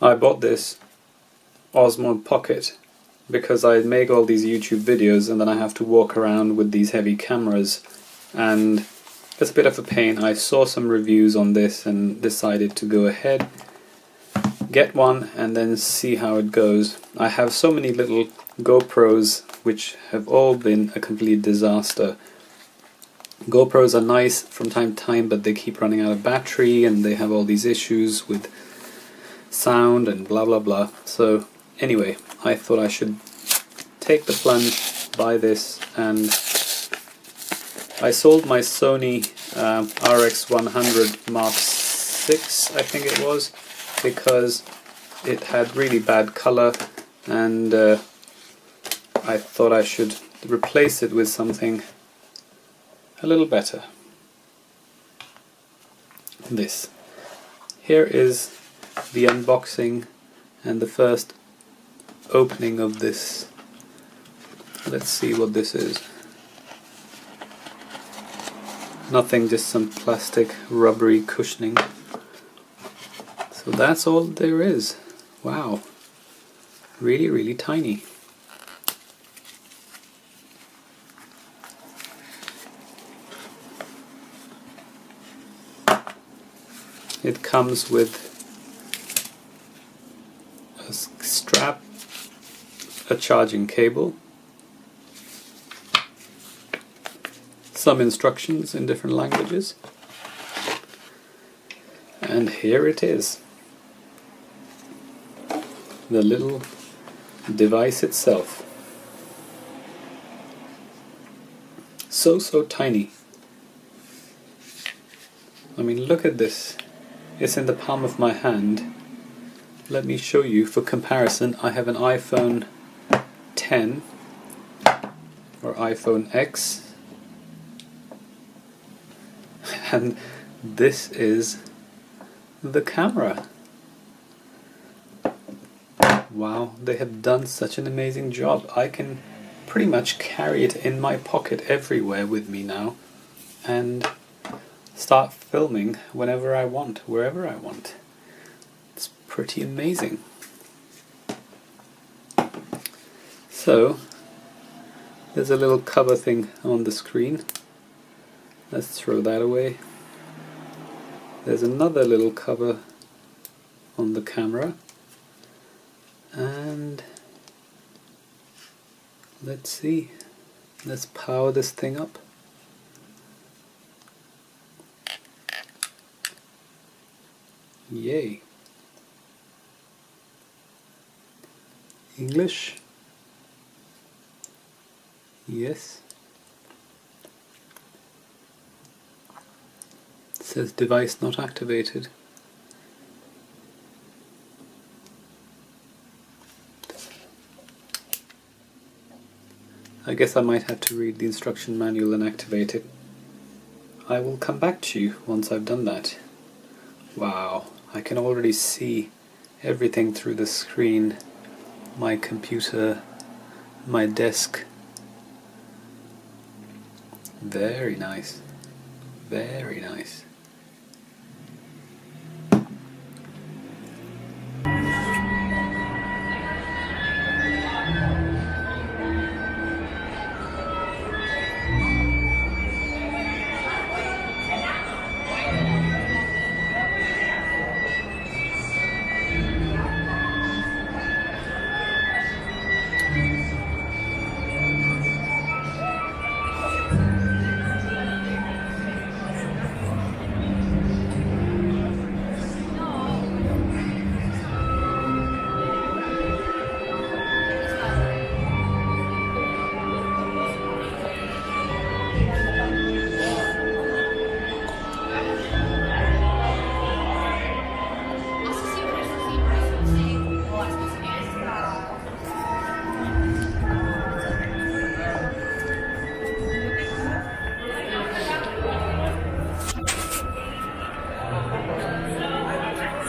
I bought this Osmo Pocket because I make all these YouTube videos and then I have to walk around with these heavy cameras, and it's a bit of a pain. I saw some reviews on this and decided to go ahead, get one, and then see how it goes. I have so many little GoPros which have all been a complete disaster. GoPros are nice from time to time, but they keep running out of battery and they have all these issues with sound and blah blah blah. So anyway, I thought I should take the plunge, buy this, and I sold my Sony RX100 Mark VI, I think it was, because it had really bad color, and I thought I should replace it with something a little better. This. Here is the unboxing and the first opening of this. Let's see what this is. Nothing, just some plastic rubbery cushioning. So that's all there is. Wow. Really, really tiny. It comes with a strap, a charging cable, some instructions in different languages, and here it is, the little device itself. So tiny. I mean, look at this. It's in the palm of my hand. Let me show you for comparison. I have an iPhone 10 or iPhone X, and this is the camera. Wow, they have done such an amazing job. I can pretty much carry it in my pocket everywhere with me now and start filming whenever I want, wherever I want. It's pretty amazing. So, there's a little cover thing on the screen. Let's throw that away. There's another little cover on the camera. And let's see. Let's power this thing up. Yay. English. Yes. It says device not activated. I guess I might have to read the instruction manual and activate it. I will come back to you once I've done that. Wow, I can already see everything through the screen. My computer, my desk. Very nice. Very nice.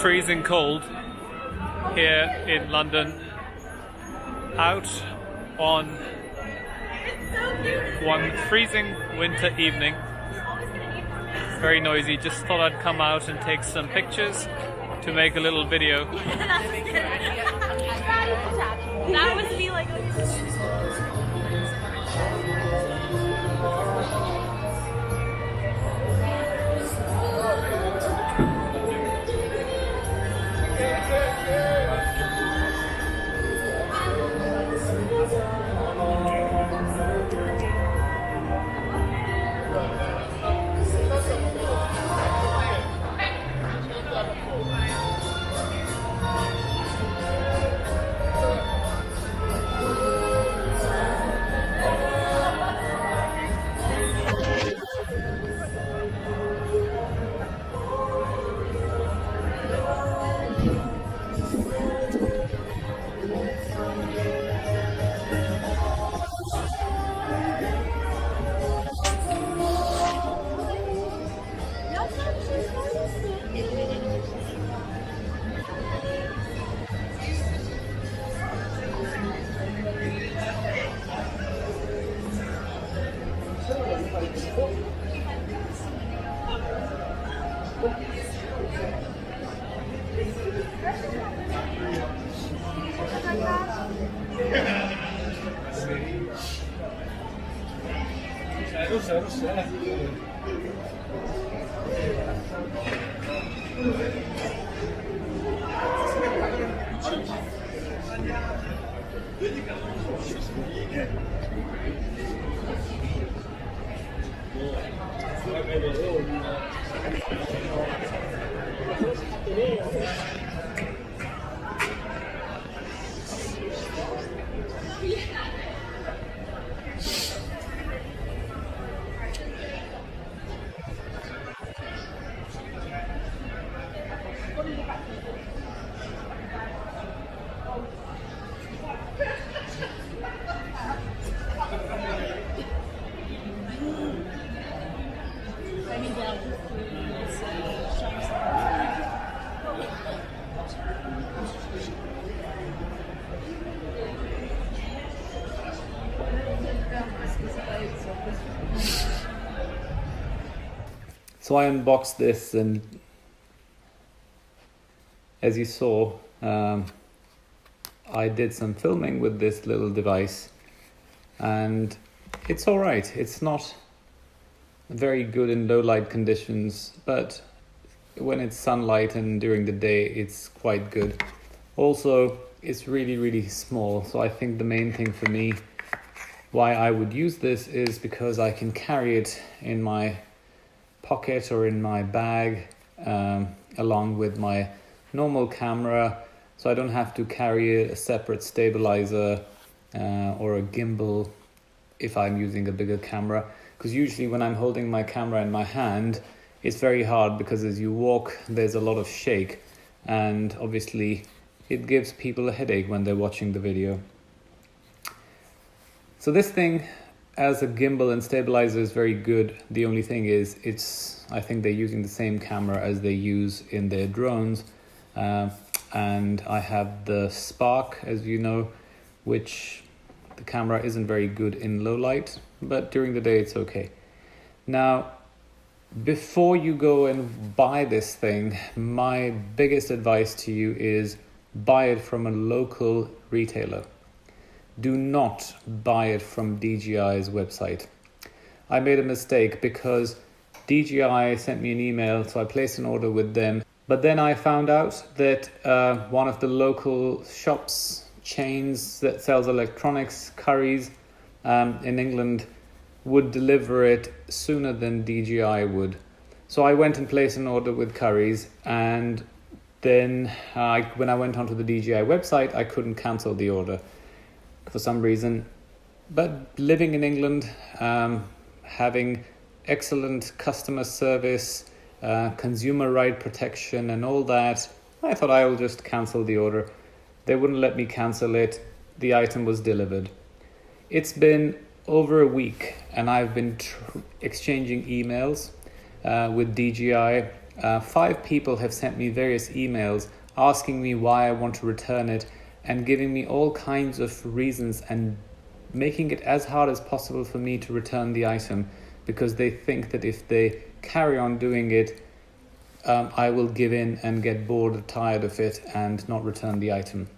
Freezing cold here in London, out on one freezing winter evening. Very noisy. Just thought I'd come out and take some pictures to make a little video. That was me like. So I unboxed this, and as you saw, I did some filming with this little device, and it's all right. It's not very good in low light conditions, but when it's sunlight and during the day, it's quite good. Also, it's really small, so I think the main thing for me why I would use this is because I can carry it in my pocket or in my bag along with my normal camera, so I don't have to carry a separate stabilizer or a gimbal if I'm using a bigger camera, because usually when I'm holding my camera in my hand, it's very hard because as you walk there's a lot of shake, and obviously it gives people a headache when they're watching the video. So this thing as a gimbal and stabilizer is very good. The only thing is I think they're using the same camera as they use in their drones, and I have the Spark, as you know, which the camera isn't very good in low light, but during the day it's okay. Now, before you go and buy this thing, my biggest advice to you is buy it from a local retailer. Do not buy it from DJI's website. I made a mistake because DJI sent me an email, so I placed an order with them. But then I found out that one of the local shops, chains that sells electronics, Currys, in England, would deliver it sooner than DJI would. So I went and placed an order with Currys, and then when I went onto the DJI website, I couldn't cancel the order for some reason. But living in England, having excellent customer service, consumer right protection and all that, I thought I will just cancel the order. They wouldn't let me cancel it. The item was delivered. It's been over a week and I've been exchanging emails with DJI. 5 people have sent me various emails asking me why I want to return it and giving me all kinds of reasons and making it as hard as possible for me to return the item, because they think that if they carry on doing it, I will give in and get bored or tired of it and not return the item.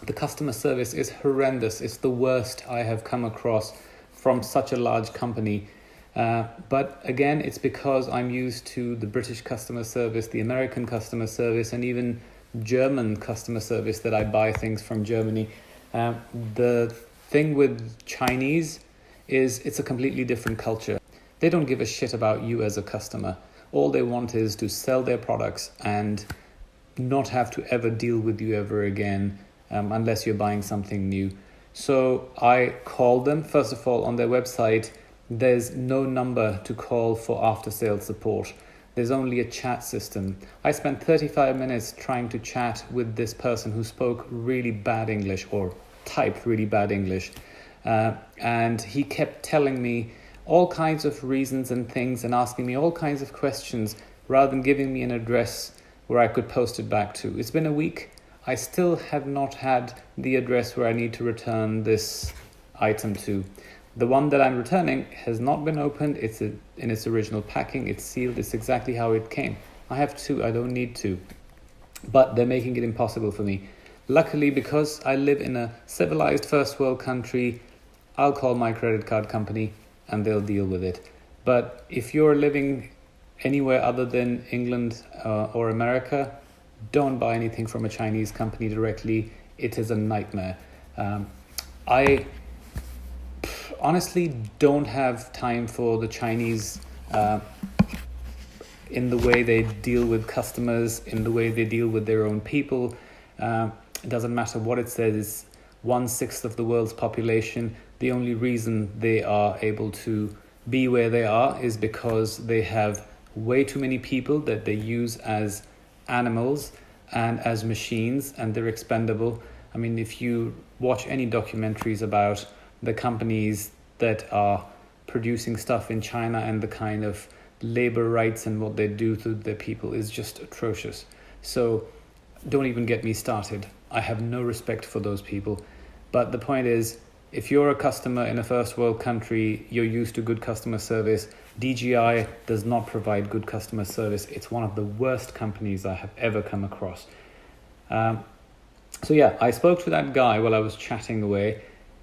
The customer service is horrendous. It's the worst I have come across from such a large company. But again, it's because I'm used to the British customer service, the American customer service, and even German customer service that I buy things from Germany. The thing with Chinese is it's a completely different culture. They don't give a shit about you as a customer. All they want is to sell their products and not have to ever deal with you ever again, unless you're buying something new. So I called them. First of all, on their website, there's no number to call for after-sales support. There's only a chat system. I spent 35 minutes trying to chat with this person who spoke really bad English or typed really bad English. And he kept telling me all kinds of reasons and things and asking me all kinds of questions rather than giving me an address where I could post it back to. It's been a week. I still have not had the address where I need to return this item to. The one that I'm returning has not been opened. It's in its original packing. It's sealed. It's exactly how it came. I have two. I don't need to. But they're making it impossible for me. Luckily, because I live in a civilized first world country, I'll call my credit card company and they'll deal with it. But if you're living anywhere other than England or America, don't buy anything from a Chinese company directly. It is a nightmare. I honestly don't have time for the Chinese in the way they deal with customers, in the way they deal with their own people. It doesn't matter what it says. It's 1/6 of the world's population. The only reason they are able to be where they are is because they have way too many people that they use as animals and as machines, and they're expendable. I mean, if you watch any documentaries about the companies that are producing stuff in China and the kind of labor rights and what they do to their people is just atrocious. So don't even get me started. I have no respect for those people. But the point is, if you're a customer in a first world country, you're used to good customer service. DJI does not provide good customer service. It's one of the worst companies I have ever come across. So yeah, I spoke to that guy while I was chatting away.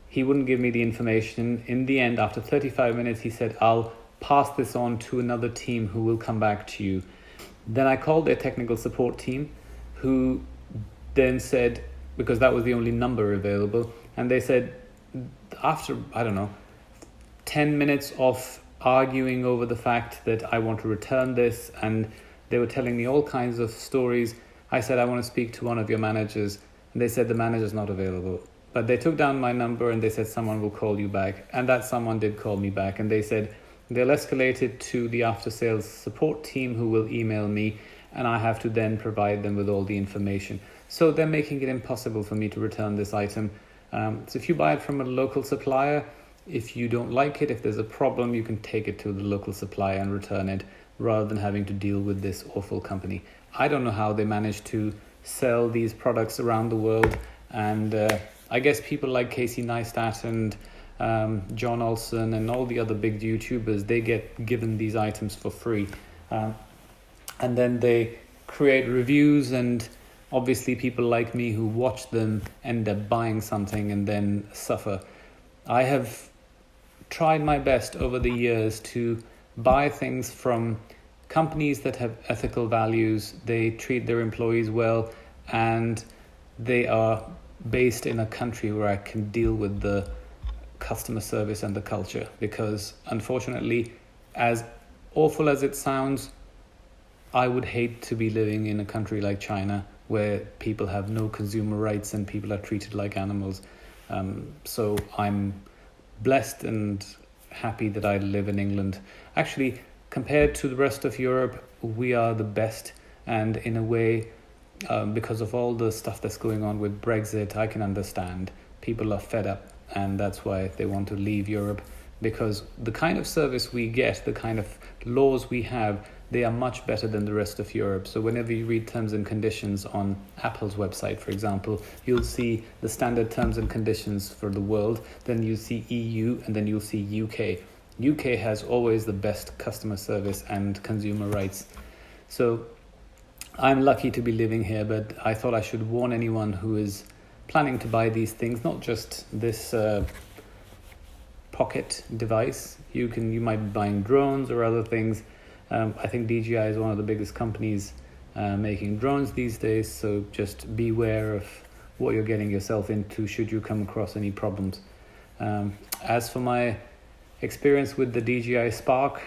He wouldn't give me the information. In the end, after 35 minutes, he said, I'll pass this on to another team who will come back to you. Then I called their technical support team, who then said, because that was the only number available, and they said, after, 10 minutes of arguing over the fact that I want to return this, and they were telling me all kinds of stories, I said, I want to speak to one of your managers, and they said the manager's not available. But they took down my number and they said someone will call you back, and that someone did call me back, and they said they'll escalate it to the after sales support team who will email me, and I have to then provide them with all the information. So they're making it impossible for me to return this item. So if you buy it from a local supplier, if you don't like it, if there's a problem, you can take it to the local supplier and return it rather than having to deal with this awful company. I don't know how they manage to sell these products around the world, and I guess people like Casey Neistat and John Olson and all the other big YouTubers, they get given these items for free. And then they create reviews, and obviously people like me who watch them end up buying something and then suffer. I have tried my best over the years to buy things from companies that have ethical values, they treat their employees well, and they are based in a country where I can deal with the customer service and the culture. Because unfortunately, as awful as it sounds, I would hate to be living in a country like China where people have no consumer rights and people are treated like animals. So I'm blessed and happy that I live in England. Actually, compared to the rest of Europe, we are the best, and in a way, because of all the stuff that's going on with Brexit, I can understand people are fed up, and that's why they want to leave Europe, because the kind of service we get, the kind of laws we have, they are much better than the rest of Europe. So whenever you read terms and conditions on Apple's website, for example, you'll see the standard terms and conditions for the world, then you'll see EU, and then you'll see UK. UK has always the best customer service and consumer rights. So I'm lucky to be living here, but I thought I should warn anyone who is planning to buy these things, not just this pocket device. You might be buying drones or other things. I think DJI is one of the biggest companies making drones these days, so just beware of what you're getting yourself into should you come across any problems. As for my experience with the DJI Spark,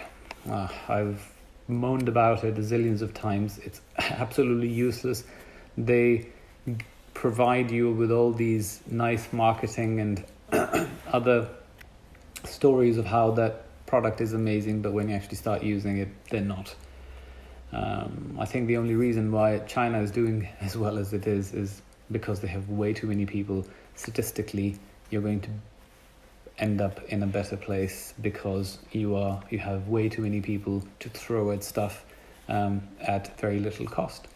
I've moaned about it zillions of times. It's absolutely useless. They provide you with all these nice marketing and other stories of how that product is amazing, but when you actually start using it, they're not. I think the only reason why China is doing as well as it is because they have way too many people. Statistically, you're going to end up in a better place because you have way too many people to throw at stuff at very little cost.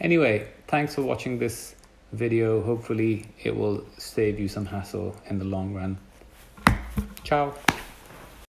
Anyway, thanks for watching this video. Hopefully it will save you some hassle in the long run. Ciao.